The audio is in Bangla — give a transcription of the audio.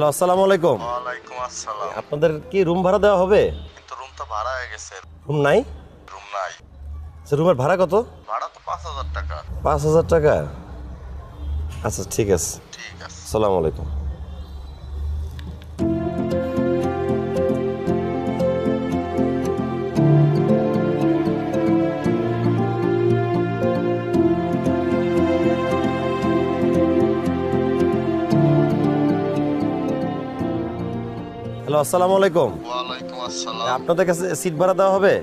হ্যালো, আসসালামু আলাইকুম। ওয়ালাইকুম আসসালাম। আপনাদের কি রুম ভাড়া দেওয়া হবে? কিন্তু রুম তো ভাড়া হয়ে গেছে। রুম নাই? রুম নাই। আচ্ছা, রুমের ভাড়া কত? ভাড়া তো 5,000 টাকা। 5,000 টাকা। আচ্ছা, ঠিক আছে। ঠিক আছে। আসসালামু আলাইকুম। হ্যালো, আসসালামু আলাইকুম। ওয়ালাইকুম আসসালাম। আপনাদের কাছে সিট ভাড়া দেওয়া হবে?